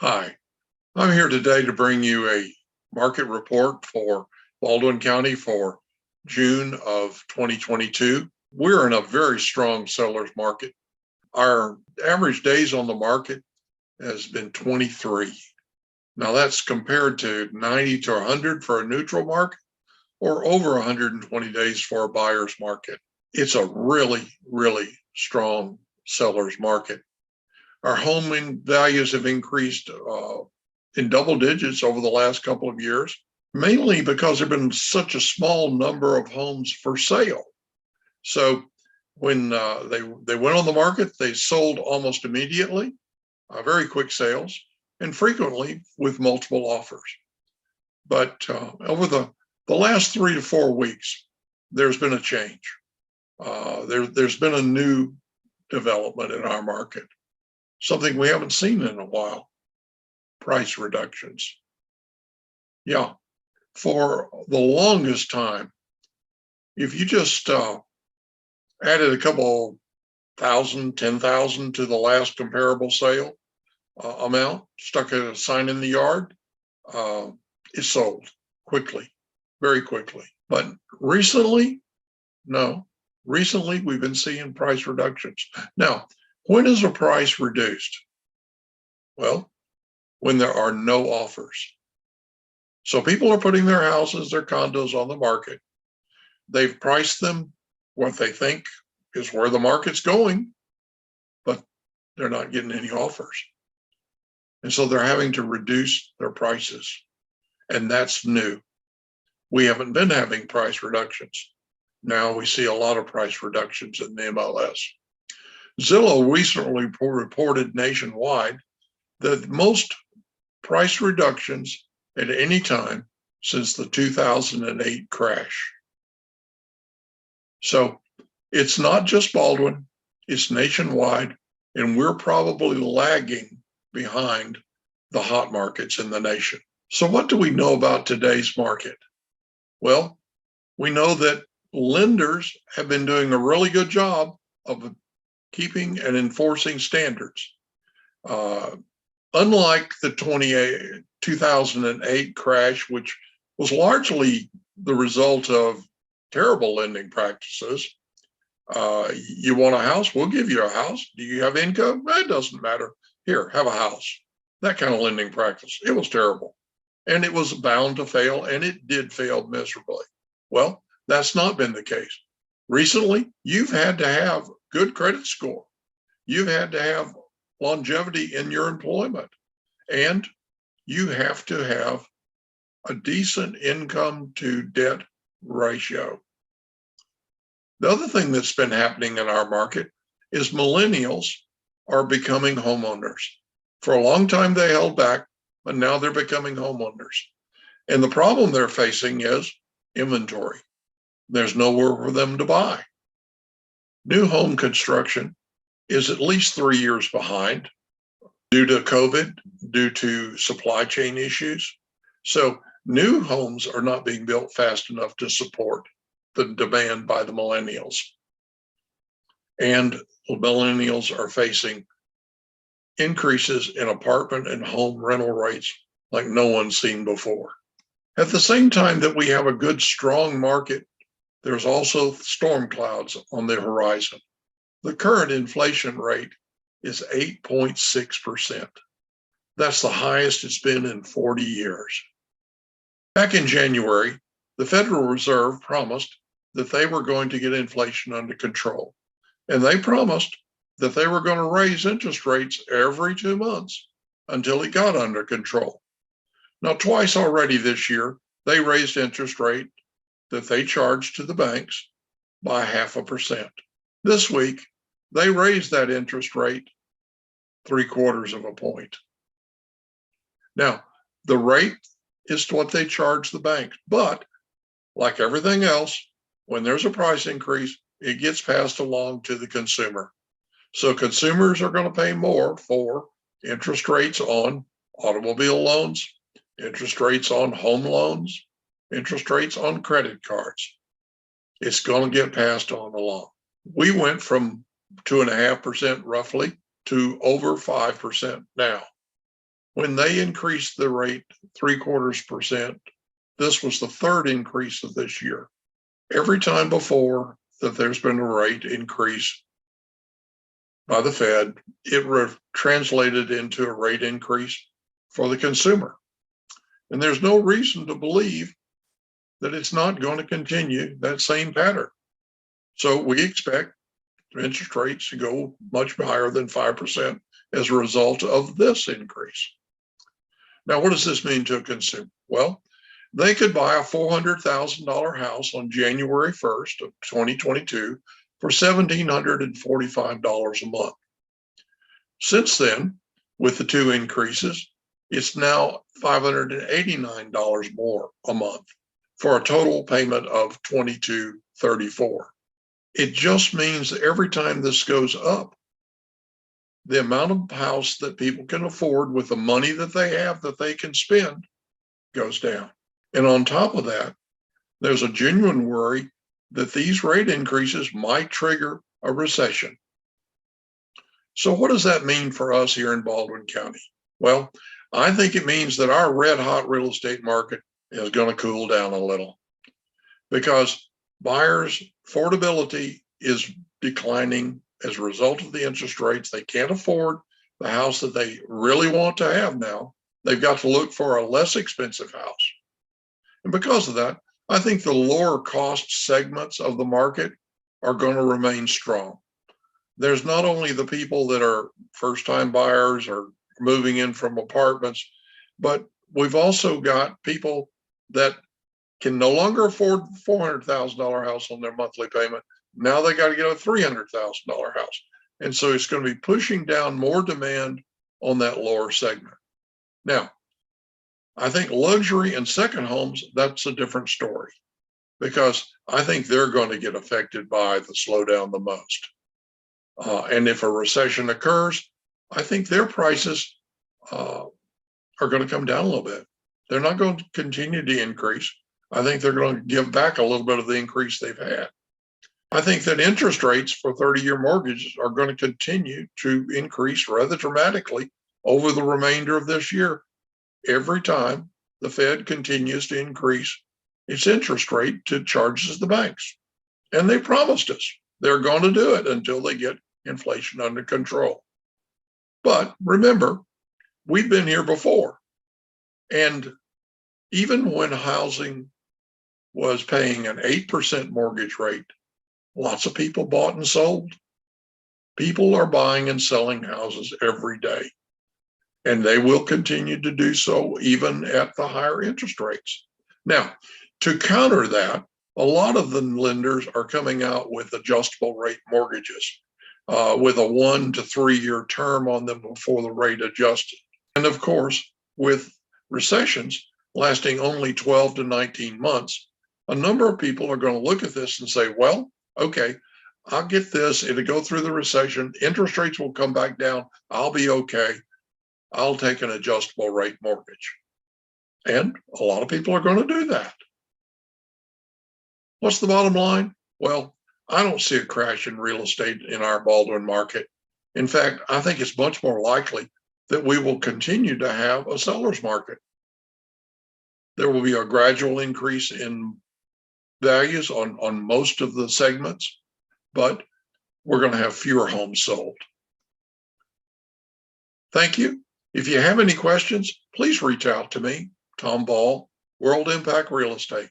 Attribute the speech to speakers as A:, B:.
A: Hi, I'm here today to bring you a market report for Baldwin County for June of 2022. We're in a very strong seller's market. Our average days on the market has been 23. Now that's compared to 90 to 100 for a neutral market or over 120 days for a buyer's market. It's a really strong seller's market. Our home values have increased in double digits over the last couple of years, mainly because there have been such a small number of homes for sale. So when they went on the market, they sold almost immediately, very quick sales, and frequently with multiple offers. But over the last 3 to 4 weeks, there's been a change. There's been a new development in our market, something we haven't seen in a while: price reductions. Yeah, for the longest time, if you just added a couple thousand, 10,000 to the last comparable sale amount, stuck a sign in the yard, it sold quickly, very quickly. But recently, no. Recently, we've been seeing price reductions. Now, when is a price reduced? Well, when there are no offers. So people are putting their houses, their condos on the market. They've priced them what they think is where the market's going, but they're not getting any offers. And so they're having to reduce their prices. And that's new. We haven't been having price reductions. Now we see a lot of price reductions in the MLS. Zillow recently reported nationwide that most price reductions at any time since the 2008 crash. So it's not just Baldwin, it's nationwide, and we're probably lagging behind the hot markets in the nation. So what do we know about today's market? Well, we know that lenders have been doing a really good job of keeping and enforcing standards. Unlike the 2008 crash, which was largely the result of terrible lending practices. You want a house? We'll give you a house. Do you have income? That doesn't matter. Here, have a house. That kind of lending practice. It was terrible. And it was bound to fail, and it did fail miserably. Well, that's not been the case. Recently, you've had to have good credit score. You've had to have longevity in your employment, and you have to have a decent income to debt ratio. The other thing that's been happening in our market is millennials are becoming homeowners. For a long time, they held back, but now they're becoming homeowners. And the problem they're facing is inventory. There's nowhere for them to buy. New home construction is at least 3 years behind due to COVID, due to supply chain issues. So new homes are not being built fast enough to support the demand by the millennials. And the millennials are facing increases in apartment and home rental rates like no one's seen before. At the same time that we have a good, strong market, there's also storm clouds on the horizon. The current inflation rate is 8.6%. That's the highest it's been in 40 years. Back in January, the Federal Reserve promised that they were going to get inflation under control. And they promised that they were going to raise interest rates every 2 months until it got under control. Now, twice already this year, they raised interest rate that they charged to the banks by 0.5%. This week, they raised that interest rate 0.75 points. Now, the rate is what they charge the banks, but like everything else, when there's a price increase, it gets passed along to the consumer. So consumers are going to pay more for interest rates on automobile loans, interest rates on home loans, interest rates on credit cards. It's going to get passed on along. We went from 2.5% roughly to over 5% now. when they increased the rate 0.75%, this was the third increase of this year. Every time before that there's been a rate increase by the Fed, it translated into a rate increase for the consumer. And there's no reason to believe that it's not going to continue that same pattern. So we expect interest rates to go much higher than 5% as a result of this increase. Now, what does this mean to a consumer? Well, they could buy a $400,000 house on January 1st of 2022 for $1,745 a month. Since then, with the two increases, it's now $589 more a month for a total payment of $2,234. It just means that every time this goes up, the amount of house that people can afford with the money that they have that they can spend goes down. And on top of that, there's a genuine worry that these rate increases might trigger a recession. So what does that mean for us here in Baldwin County? Well, I think it means that our red hot real estate market is going to cool down a little because buyers' affordability is declining as a result of the interest rates. They can't afford the house that they really want to have now. They've got to look for a less expensive house. And because of that, I think the lower cost segments of the market are going to remain strong. There's not only the people that are first-time buyers or moving in from apartments, but we've also got people that can no longer afford a $400,000 house on their monthly payment. Now they got to get a $300,000 house. And so it's going to be pushing down more demand on that lower segment. Now, I think luxury and second homes, that's a different story because I think they're going to get affected by the slowdown the most. And if a recession occurs, I think their prices are going to come down a little bit. They're not going to continue to increase. I think they're going to give back a little bit of the increase they've had. I think that interest rates for 30-year mortgages are going to continue to increase rather dramatically over the remainder of this year. Every time the Fed continues to increase its interest rate to charges the banks. And they promised us they're going to do it until they get inflation under control. But remember, we've been here before. And even when housing was paying an 8% mortgage rate, lots of people bought and sold. People are buying and selling houses every day. And they will continue to do so even at the higher interest rates. Now, to counter that, a lot of the lenders are coming out with adjustable rate mortgages with a 1 to 3 year term on them before the rate adjusted. And of course, with recessions lasting only 12 to 19 months, a number of people are going to look at this and say, well, okay, I'll get this. It'll go through the recession. Interest rates will come back down. I'll be okay. I'll take an adjustable rate mortgage. And a lot of people are going to do that. What's the bottom line? Well, I don't see a crash in real estate in our Baldwin market. In fact, I think it's much more likely that we will continue to have a seller's market. There will be a gradual increase in values on most of the segments, but we're going to have fewer homes sold. Thank you. If you have any questions, please reach out to me, Tom Ball, World Impact Real Estate.